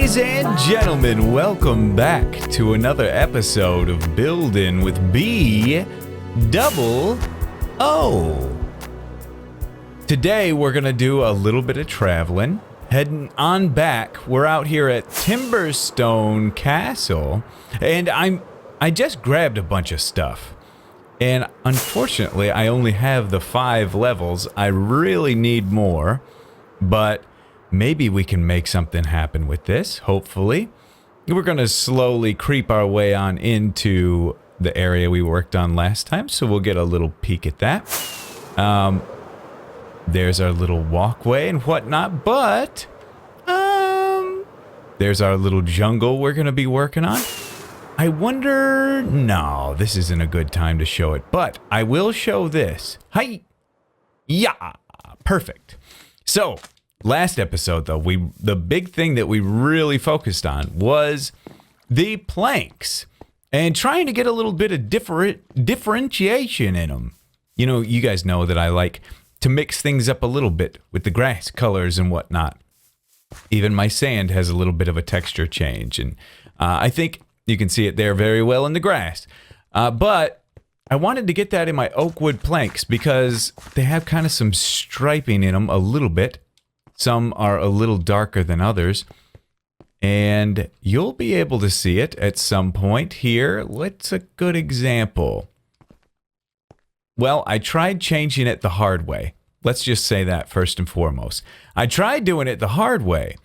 Ladies and gentlemen, welcome back to another episode of Building with BdoubleO. Today we're gonna do a little bit of traveling, heading on back. We're out here at Timberstone Castle, and I just grabbed a bunch of stuff. And unfortunately, I only have the 5 levels. I really need more, but maybe we can make something happen with this, hopefully. We're going to slowly creep our way on into the area we worked on last time, so we'll get a little peek at that. There's our little walkway and whatnot, but there's our little jungle we're going to be working on. I wonder... No, this isn't a good time to show it, but I will show this. Hi! Yeah! Perfect. So, last episode, though, the big thing that we really focused on was the planks and trying to get a little bit of differentiation in them. You know, you guys know that I like to mix things up a little bit with the grass colors and whatnot. Even my sand has a little bit of a texture change, and I think you can see it there very well in the grass. But I wanted to get that in my oak wood planks because they have kind of some striping in them a little bit. Some are a little darker than others. And you'll be able to see it at some point here. What's a good example? Well, I tried changing it the hard way. Let's just say that first and foremost. I tried doing it the hard way.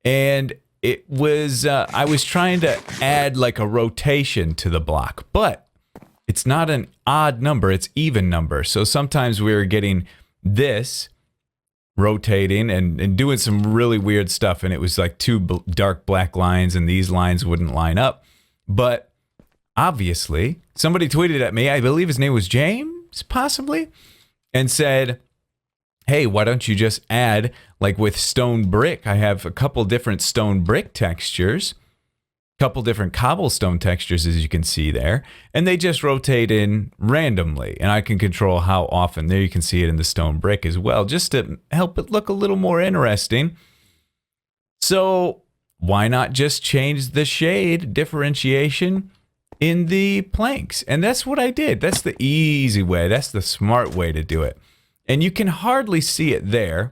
And it was, I was trying to add like a rotation to the block, but it's not an odd number, it's even number. So sometimes we were getting this rotating and doing some really weird stuff, and it was like two dark black lines, and these lines wouldn't line up. But obviously, somebody tweeted at me, I believe his name was James, possibly, and said, hey, why don't you just add, like with stone brick, I have a couple different stone brick textures, couple different cobblestone textures, as you can see there, and they just rotate in randomly, and I can control how often. There you can see it in the stone brick as well, just to help it look a little more interesting. So why not just change the shade differentiation in the planks? And that's what I did. That's the easy way. That's the smart way to do it. And you can hardly see it there.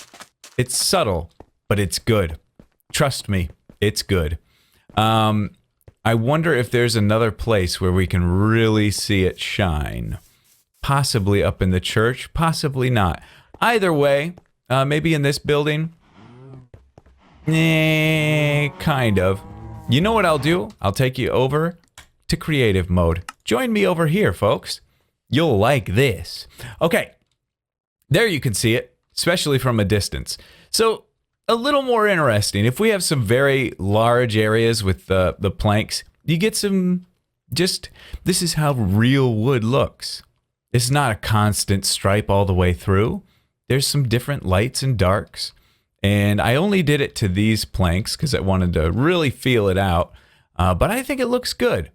It's subtle, but it's good. Trust me, it's good. I wonder if there's another place where we can really see it shine. Possibly up in the church, possibly not. Either way, maybe in this building. Kind of. You know what I'll do? I'll take you over to creative mode. Join me over here, folks. You'll like this. Okay. There you can see it, especially from a distance. So a little more interesting. If we have some very large areas with the planks, you get some just, this is how real wood looks. It's not a constant stripe all the way through. There's some different lights and darks. And I only did it to these planks because I wanted to really feel it out. But I think it looks good.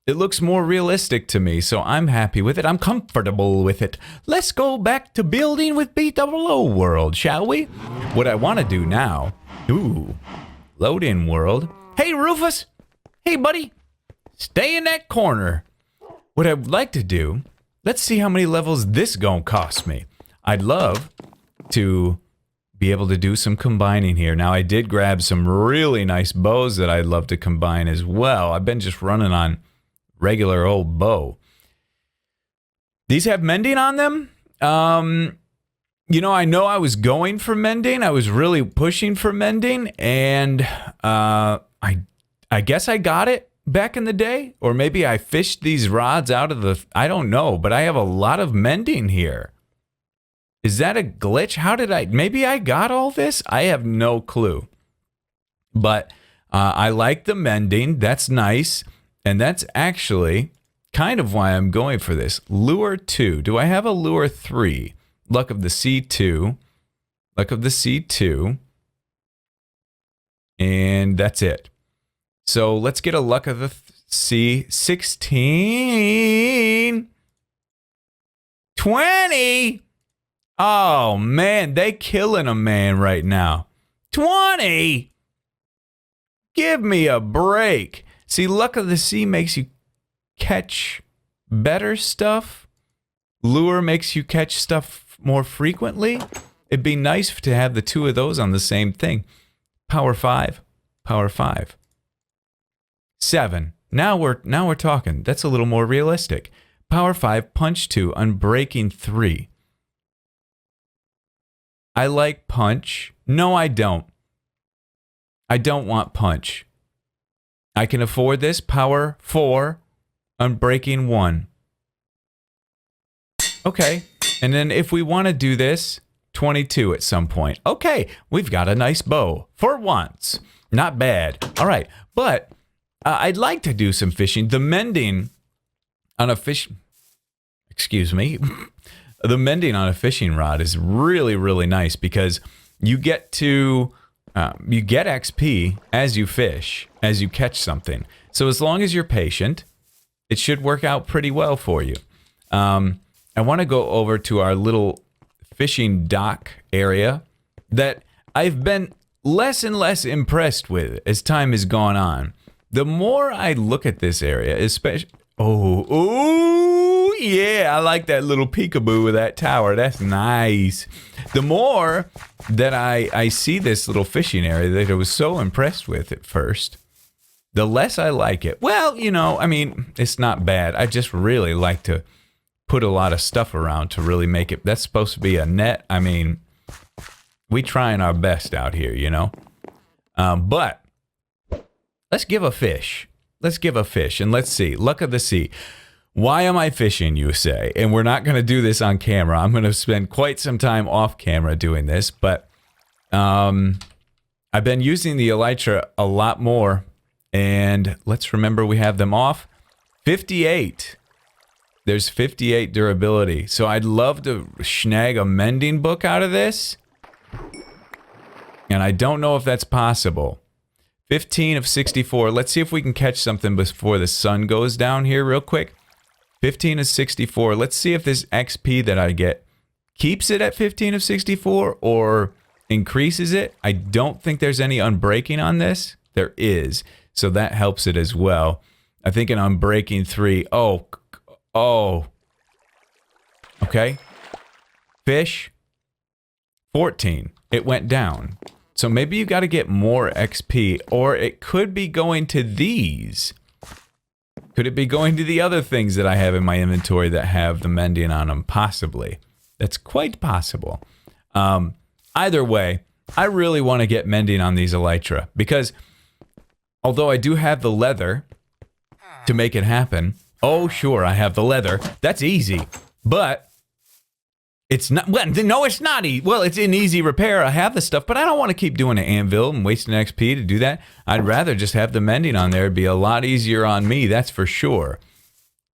It looks more realistic to me, so I'm happy with it. I'm comfortable with it. Let's go back to building with BdoubleO world, shall we? What I want to do now... Ooh. Load in world. Hey, Rufus! Hey, buddy! Stay in that corner. What I'd like to do... Let's see how many levels this gonna cost me. I'd love to be able to do some combining here. Now, I did grab some really nice bows that I'd love to combine as well. I've been just running on regular old bow. These have mending on them. You know I was going for mending. I was really pushing for mending, and I guess I got it back in the day, or maybe I fished these rods out of the, I don't know, but I have a lot of mending here. Is that a glitch? How did maybe I got all this? I have no clue. But I like the mending. That's nice. And that's actually kind of why I'm going for this. Lure 2. Do I have a lure 3? Luck of the C2. Luck of the C2. And that's it. So let's get a luck of the C16. 20. Oh, man. They killing a man right now. 20. Give me a break. See, luck of the sea makes you catch better stuff. Lure makes you catch stuff more frequently. It'd be nice to have the two of those on the same thing. Power 5. Power 5. 7. Now we're talking. That's a little more realistic. Power 5, punch 2, unbreaking 3. I like punch. No, I don't. I don't want punch. I can afford this. Power 4, unbreaking 1. Okay. And then if we want to do this, 22 at some point. Okay, we've got a nice bow for once. Not bad. All right, but I'd like to do some fishing. The mending on a fish... Excuse me. The mending on a fishing rod is really, really nice because you get to... you get XP as you fish, as you catch something. So as long as you're patient, it should work out pretty well for you. I want to go over to our little fishing dock area that I've been less and less impressed with as time has gone on. The more I look at this area, especially... Oh, yeah, I like that little peekaboo with that tower. That's nice. The more that I see this little fishing area that I was so impressed with at first, the less I like it. Well, you know, I mean, it's not bad. I just really like to put a lot of stuff around to really make it. That's supposed to be a net. I mean, we trying our best out here, you know. But let's give a fish. Let's give a fish and let's see. Luck of the sea. Why am I fishing, you say? And we're not going to do this on camera. I'm going to spend quite some time off camera doing this. But I've been using the elytra a lot more. And let's remember we have them off. 58. There's 58 durability. So I'd love to snag a mending book out of this. And I don't know if that's possible. 15 of 64. Let's see if we can catch something before the sun goes down here real quick. 15 of 64. Let's see if this XP that I get keeps it at 15 of 64 or increases it. I don't think there's any unbreaking on this. There is. So that helps it as well. I think an unbreaking 3. Oh. Okay. Fish. 14. It went down. So maybe you got to get more XP, or it could be going to these. Could it be going to the other things that I have in my inventory that have the mending on them? Possibly. That's quite possible. Either way, I really want to get mending on these elytra because although I do have the leather to make it happen, oh, sure, I have the leather. That's easy. But it's not, well, no, it's not easy. Well, it's in easy repair. I have the stuff, but I don't want to keep doing an anvil and wasting XP to do that. I'd rather just have the mending on there. It'd be a lot easier on me, that's for sure.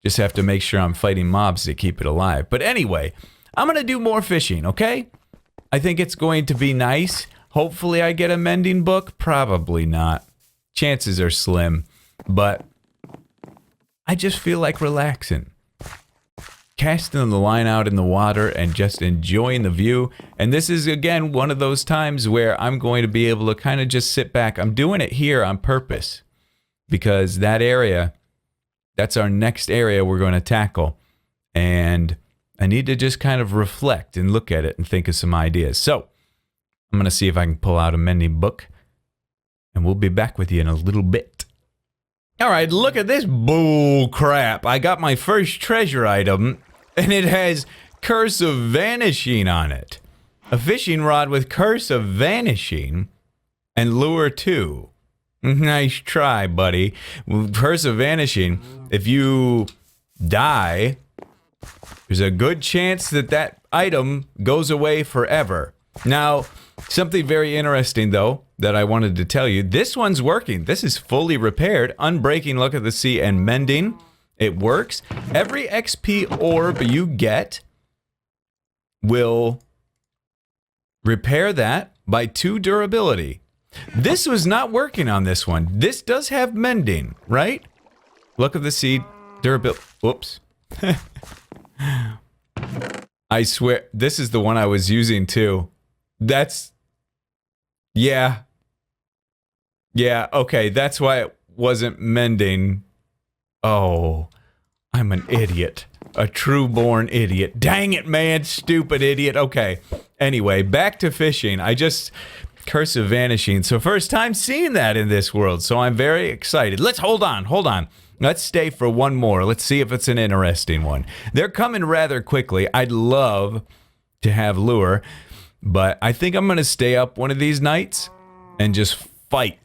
Just have to make sure I'm fighting mobs to keep it alive. But anyway, I'm going to do more fishing, okay? I think it's going to be nice. Hopefully I get a mending book. Probably not. Chances are slim. But I just feel like relaxing. Casting the line out in the water and just enjoying the view. And this is, again, one of those times where I'm going to be able to kind of just sit back. I'm doing it here on purpose because that area, that's our next area we're going to tackle. And I need to just kind of reflect and look at it and think of some ideas. So I'm going to see if I can pull out a mending book. And we'll be back with you in a little bit. All right, look at this bull crap. I got my first treasure item. And it has Curse of Vanishing on it. A fishing rod with Curse of Vanishing and Lure 2. Nice try, buddy. Curse of Vanishing, if you die, there's a good chance that that item goes away forever. Now, something very interesting, though, that I wanted to tell you. This one's working. This is fully repaired. Unbreaking, Luck of the Sea, and Mending. It works. Every XP orb you get will repair that by 2 durability. This was not working on this one. This does have mending, right? Luck of the Sea, durability. Whoops. I swear, this is the one I was using too. That's... Yeah. Yeah, okay, that's why it wasn't mending. Oh, I'm an idiot. A true-born idiot. Dang it, man, stupid idiot. Okay, anyway, back to fishing. Curse of Vanishing. So first time seeing that in this world, so I'm very excited. Let's hold on. Let's stay for one more. Let's see if it's an interesting one. They're coming rather quickly. I'd love to have lure, but I think I'm going to stay up one of these nights and just fight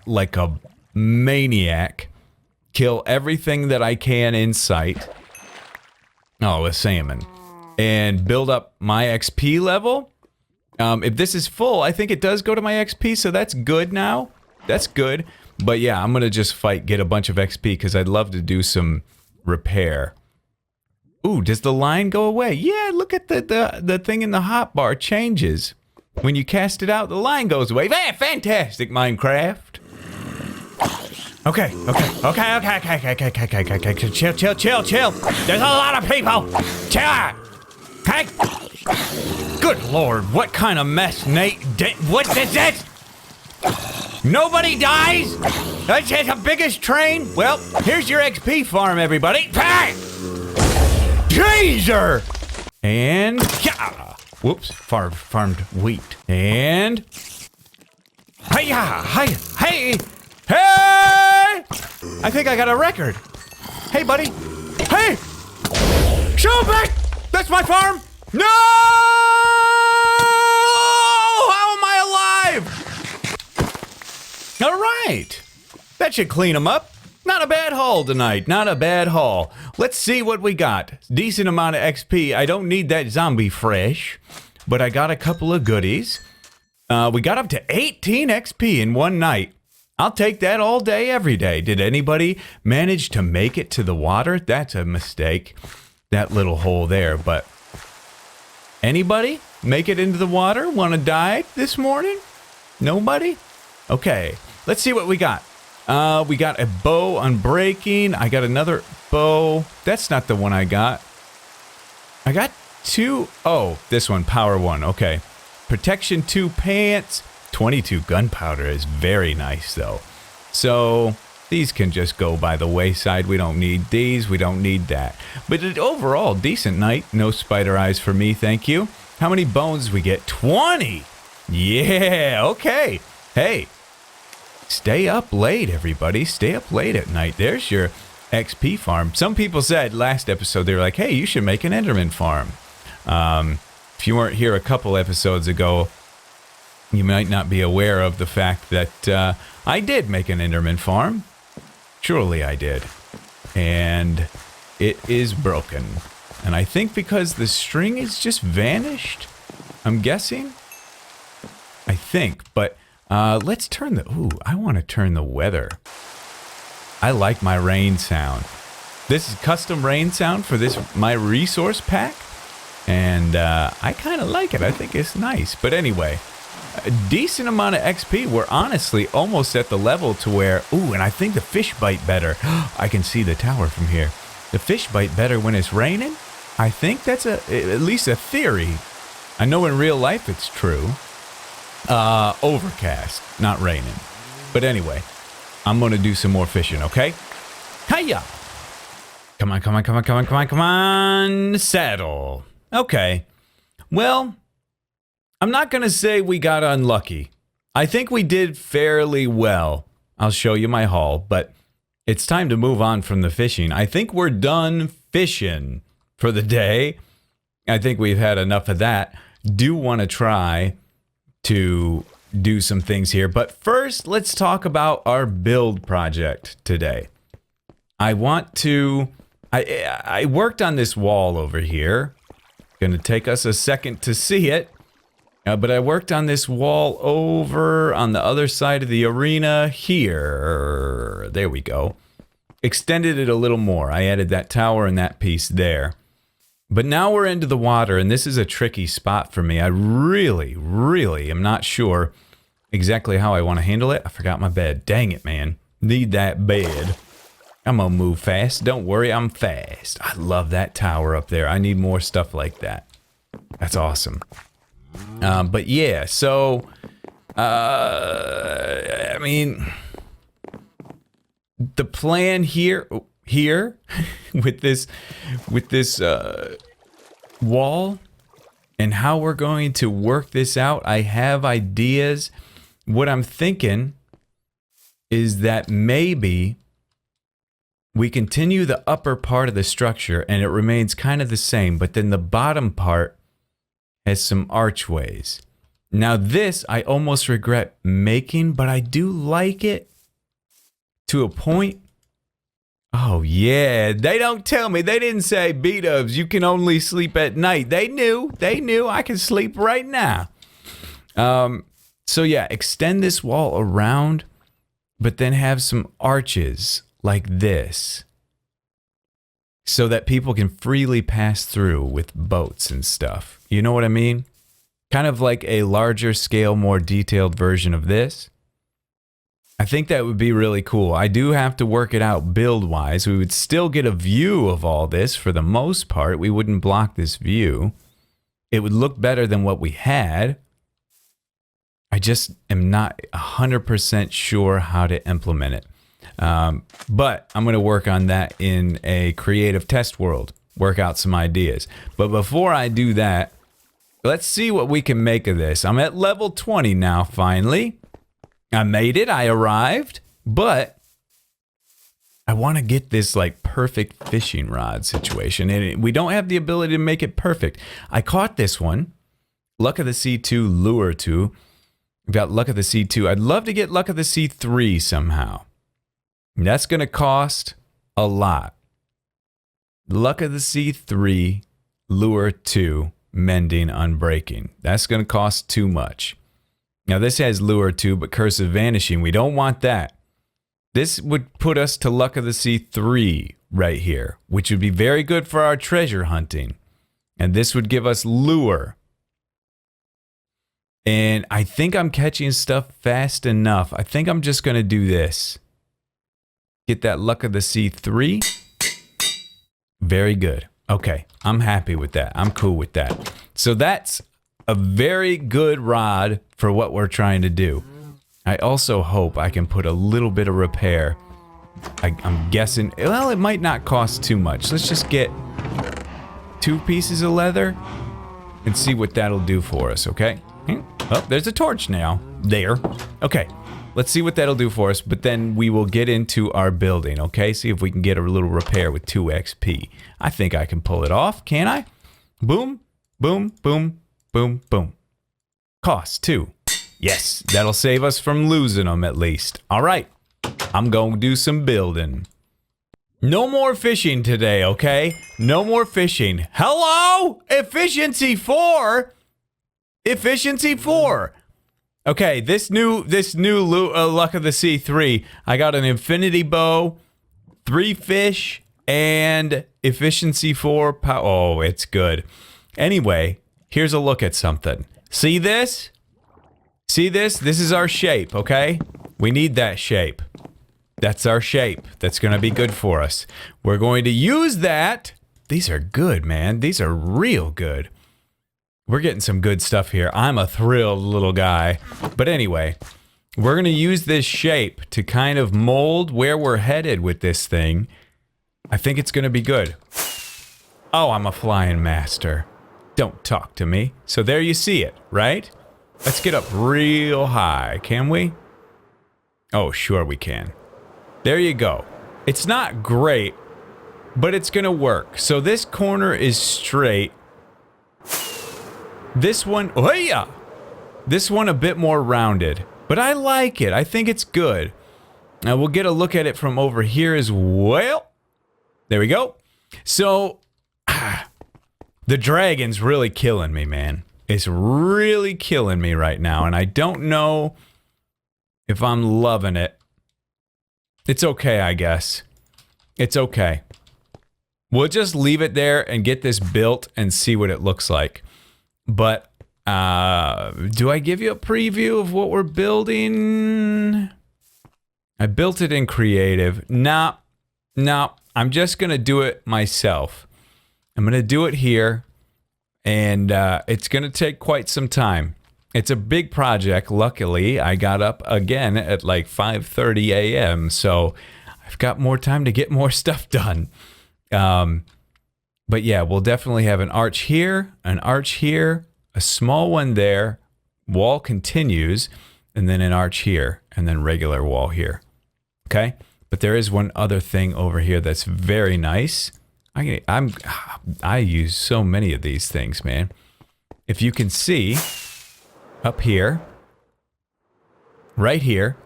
like a maniac. Kill everything that I can in sight. Oh, a salmon. And build up my XP level. If this is full, I think it does go to my XP, so that's good now. That's good. But yeah, I'm going to just get a bunch of XP because I'd love to do some repair. Ooh, does the line go away? Yeah, look at the thing in the hotbar changes. When you cast it out, the line goes away. Yeah, fantastic, Minecraft. Okay. Chill. There's a lot of people. Chill out. Okay? Good Lord, what kind of mess, Nate? What is this? Nobody dies? That's the biggest train? Well, here's your XP farm, everybody. Hey! Jeezer! And... yeah. Whoops, farmed wheat. And... Hey! I think I got a record. Hey, buddy. Hey! Show back! That's my farm! No! How am I alive? All right. That should clean them up. Not a bad haul tonight. Not a bad haul. Let's see what we got. Decent amount of XP. I don't need that zombie fresh, but I got a couple of goodies. We got up to 18 XP in one night. I'll take that all day, every day. Did anybody manage to make it to the water? That's a mistake. That little hole there, but... anybody make it into the water? Want to die this morning? Nobody? Okay, let's see what we got. We got a bow unbreaking. I got another bow. That's not the one I got. I got two. Oh, this one, power 1. Okay. Protection 2 pants. 22 gunpowder is very nice, though. So these can just go by the wayside. We don't need these. We don't need that. But overall, decent night. No spider eyes for me, thank you. How many bones we get? 20! Yeah, okay. Hey, stay up late, everybody. Stay up late at night. There's your XP farm. Some people said last episode, they were like, hey, you should make an Enderman farm. If you weren't here a couple episodes ago, you might not be aware of the fact that I did make an Enderman farm. Surely I did. And it is broken. And I think because the string is just vanished, I'm guessing. I think, but let's turn the... ooh, I want to turn the weather. I like my rain sound. This is custom rain sound for my resource pack. And I kind of like it. I think it's nice. But anyway... a decent amount of XP. We're honestly almost at the level to where... ooh, and I think the fish bite better. I can see the tower from here. The fish bite better when it's raining? I think that's at least a theory. I know in real life it's true. Overcast, not raining. But anyway, I'm going to do some more fishing, okay? Hiya! Come on. Saddle. Okay. Well... I'm not going to say we got unlucky. I think we did fairly well. I'll show you my haul, but it's time to move on from the fishing. I think we're done fishing for the day. I think we've had enough of that. Do want to try to do some things here, but first let's talk about our build project today. I worked on this wall over here. Going to take us a second to see it. But I worked on this wall over on the other side of the arena here. There we go. Extended it a little more. I added that tower and that piece there. But now we're into the water, and this is a tricky spot for me. I really am not sure exactly how I want to handle it. I forgot my bed. Dang it, man. Need that bed. I'm going to move fast. Don't worry, I'm fast. I love that tower up there. I need more stuff like that. That's awesome. But yeah, so I mean, the plan here with this wall and how we're going to work this out, I have ideas. What I'm thinking is that maybe we continue the upper part of the structure and it remains kind of the same, but then the bottom part has some archways. Now this I almost regret making, but I do like it to a point. Oh yeah, they don't tell me. They didn't say, Bdubs, you can only sleep at night. They knew I can sleep right now. So yeah, extend this wall around, but then have some arches like this so that people can freely pass through with boats and stuff. You know what I mean? Kind of like a larger scale, more detailed version of this. I think that would be really cool. I do have to work it out build-wise. We would still get a view of all this for the most part. We wouldn't block this view. It would look better than what we had. I just am not 100% sure how to implement it. But I'm going to work on that in a creative test world, work out some ideas. But before I do that, let's see what we can make of this. I'm at level 20 now, finally. I made it, I arrived, but I want to get this like perfect fishing rod situation. And we don't have the ability to make it perfect. I caught this one, Luck of the Sea 2, Lure 2. We've got Luck of the Sea 2. I'd love to get Luck of the Sea 3 somehow. That's going to cost a lot. Luck of the Sea 3, Lure 2, Mending, Unbreaking. That's going to cost too much. Now this has Lure 2, but Curse of Vanishing. We don't want that. This would put us to Luck of the Sea 3 right here, which would be very good for our treasure hunting. And this would give us Lure. And I think I'm catching stuff fast enough. I think I'm just going to do this. Get that Luck of the Sea 3. Very good. Okay, I'm happy with that. I'm cool with that. So that's a very good rod for what we're trying to do. I also hope I can put a little bit of repair. I'm guessing, well, it might not cost too much. Let's just get 2 pieces of leather and see what that'll do for us, okay? Oh, there's a torch now. There. Okay. Let's see what that'll do for us, but then we will get into our building, okay? See if we can get a little repair with 2 XP. I think I can pull it off, can I? Boom, boom, boom, boom, boom. Cost 2. Yes, that'll save us from losing them at least. All right, I'm going to do some building. No more fishing today, okay? No more fishing. Hello? Efficiency 4? Efficiency 4. Okay, this new Luck of the Sea 3, I got an infinity bow, 3 fish, and efficiency 4. Oh, it's good. Anyway, here's a look at something. See this? See this? This is our shape, okay? We need that shape. That's our shape. That's going to be good for us. We're going to use that. These are good, man. These are real good. We're getting some good stuff here. I'm a thrilled little guy. But anyway, we're going to use this shape to kind of mold where we're headed with this thing. I think it's going to be good. Oh, I'm a flying master. Don't talk to me. So there you see it, right? Let's get up real high, can we? Oh, sure we can. There you go. It's not great, but it's going to work. So this corner is straight. This one, oh yeah! This one a bit more rounded, but I like it. I think it's good. Now we'll get a look at it from over here as well. There we go. So, the dragon's really killing me, man. It's really killing me right now, and I don't know if I'm loving it. It's okay, I guess. It's okay. We'll just leave it there and get this built and see what it looks like. But, do I give you a preview of what we're building? I built it in creative. No, I'm just going to do it myself. I'm going to do it here, and it's going to take quite some time. It's a big project. Luckily, I got up again at like 5:30 a.m. So I've got more time to get more stuff done. But yeah, we'll definitely have an arch here, a small one there, wall continues, and then an arch here, and then regular wall here. Okay? But there is one other thing over here that's very nice. I use so many of these things, man. If you can see up here, right here,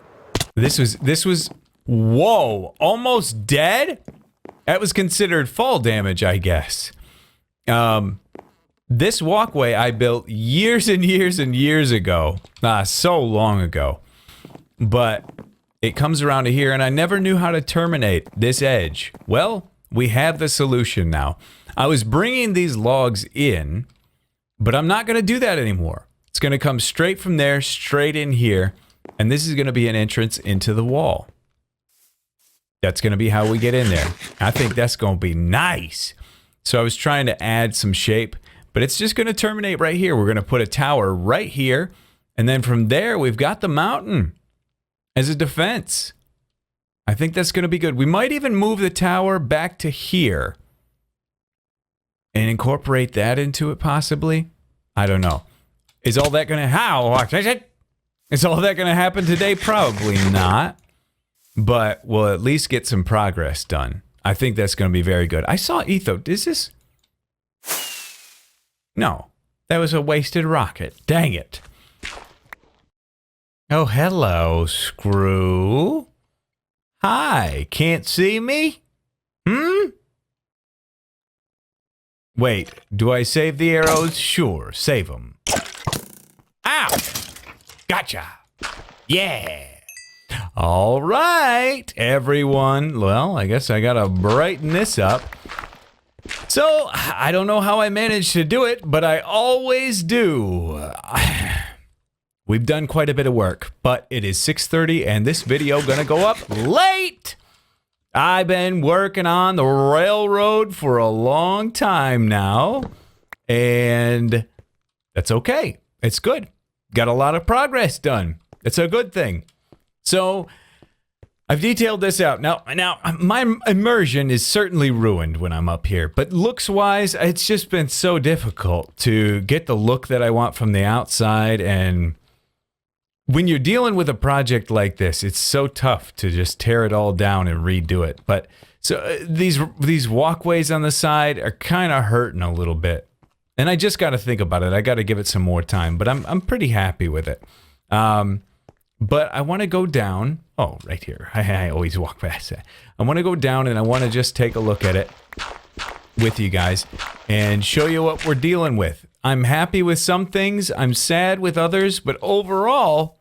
this was whoa, almost dead. That was considered fall damage, I guess. This walkway I built years and years and years ago. So long ago. But it comes around to here, and I never knew how to terminate this edge. Well, we have the solution now. I was bringing these logs in, but I'm not going to do that anymore. It's going to come straight from there, straight in here, and this is going to be an entrance into the wall. That's going to be how we get in there. I think that's going to be nice. So I was trying to add some shape, but it's just going to terminate right here. We're going to put a tower right here, and then from there, we've got the mountain as a defense. I think that's going to be good. We might even move the tower back to here and incorporate that into it, possibly. I don't know. Is all that going to Is all that going to happen today? Probably not. But we'll at least get some progress done. I think that's going to be very good. I saw Etho. Is this? No. That was a wasted rocket. Dang it. Oh, hello, Screw. Hi. Can't see me? Wait. Do I save the arrows? Sure. Save them. Ow. Gotcha. Yeah. All right, everyone. Well, I guess I gotta brighten this up. So, I don't know how I managed to do it, but I always do. We've done quite a bit of work, but it is 6:30 and this video gonna go up late. I've been working on the railroad for a long time now, and that's okay. It's good. Got a lot of progress done. It's a good thing. So, I've detailed this out. Now, my immersion is certainly ruined when I'm up here, but looks-wise, it's just been so difficult to get the look that I want from the outside, and when you're dealing with a project like this, it's so tough to just tear it all down and redo it. But, so, these walkways on the side are kind of hurting a little bit, and I just got to think about it. I got to give it some more time, but I'm pretty happy with it. But I want to go down. Oh, right here. I always walk past that. I want to go down and I want to just take a look at it with you guys and show you what we're dealing with. I'm happy with some things. I'm sad with others. But overall,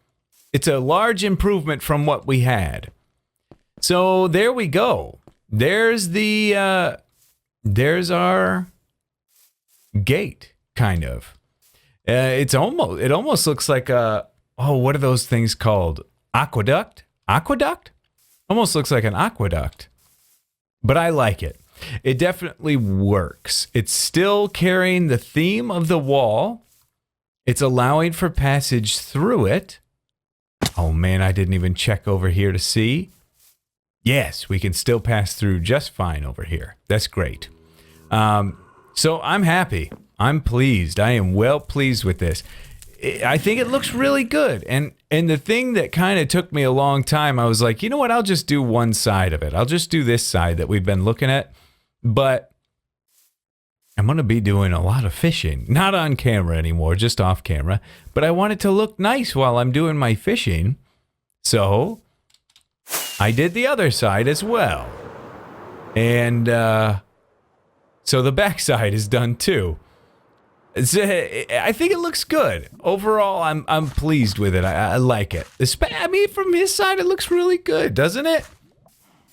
it's a large improvement from what we had. So there we go. There's the, there's our gate, kind of. It almost looks like a, oh, what are those things called? Aqueduct? Aqueduct? Almost looks like an aqueduct. But I like it. It definitely works. It's still carrying the theme of the wall. It's allowing for passage through it. Oh man, I didn't even check over here to see. Yes, we can still pass through just fine over here. That's great. So I'm happy. I'm pleased. I am well pleased with this. I think it looks really good. And the thing that kind of took me a long time, I was like, you know what? I'll just do one side of it. I'll just do this side that we've been looking at. But I'm going to be doing a lot of fishing. Not on camera anymore, just off camera. But I want it to look nice while I'm doing my fishing. So I did the other side as well. And so the back side is done too. I think it looks good. Overall, I'm pleased with it. I like it. I mean, from his side, it looks really good, doesn't it?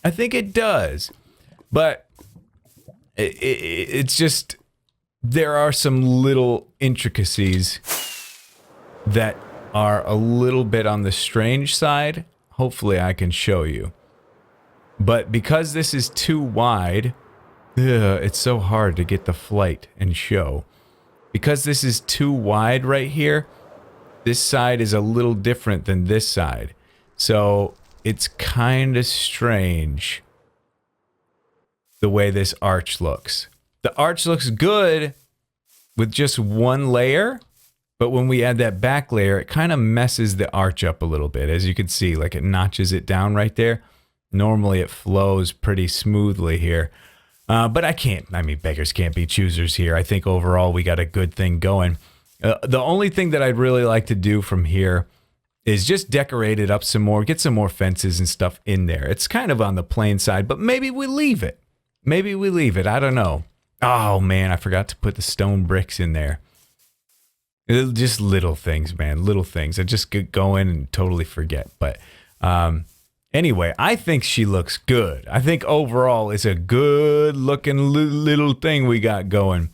I think it does. But it's just, there are some little intricacies that are a little bit on the strange side. Hopefully, I can show you. But because this is too wide, it's so hard to get the flight and show. Because this is too wide right here, this side is a little different than this side. So it's kind of strange the way this arch looks. The arch looks good with just one layer, but when we add that back layer, it kind of messes the arch up a little bit. As you can see, like it notches it down right there. Normally it flows pretty smoothly here. But I mean, beggars can't be choosers here. I think overall we got a good thing going. The only thing that I'd really like to do from here is just decorate it up some more, get some more fences and stuff in there. It's kind of on the plain side, but maybe we leave it. Maybe we leave it. I don't know. Oh, man, I forgot to put the stone bricks in there. Just little things, man, little things. I just go in and totally forget. But anyway, I think she looks good. I think overall it's a good-looking little thing we got going.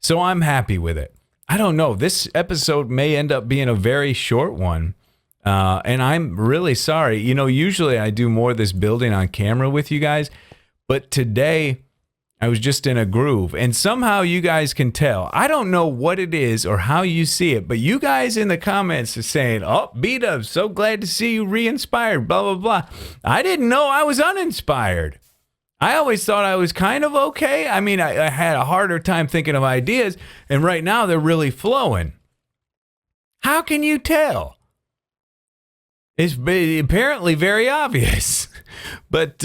So I'm happy with it. I don't know. This episode may end up being a very short one. And I'm really sorry. You know, usually I do more of this building on camera with you guys. But today I was just in a groove. And somehow you guys can tell. I don't know what it is or how you see it. But you guys in the comments are saying, oh, Bdubs, so glad to see you re-inspired, blah, blah, blah. I didn't know I was uninspired. I always thought I was kind of okay. I mean, I had a harder time thinking of ideas, and right now they're really flowing. How can you tell? It's apparently very obvious. But,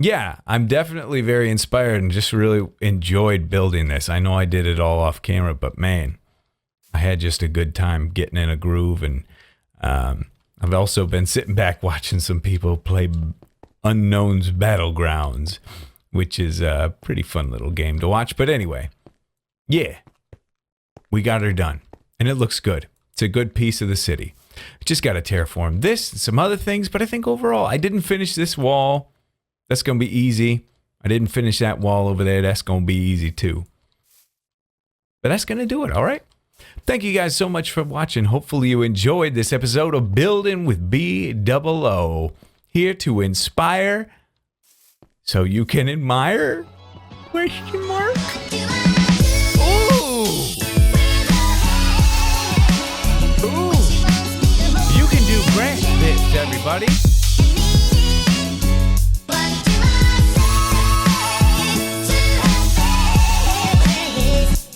yeah, I'm definitely very inspired and just really enjoyed building this. I know I did it all off camera, but man, I had just a good time getting in a groove, and I've also been sitting back watching some people play Unknown's Battlegrounds, which is a pretty fun little game to watch. But anyway, yeah, we got her done, and it looks good. It's a good piece of the city. Just got to terraform this and some other things, but I think overall, I didn't finish this wall. That's going to be easy. I didn't finish that wall over there. That's going to be easy too. But that's going to do it, all right? Thank you guys so much for watching. Hopefully you enjoyed this episode of Building with BdoubleO. Here to inspire so you can admire? Question mark? Ooh! Ooh! You can do great, everybody.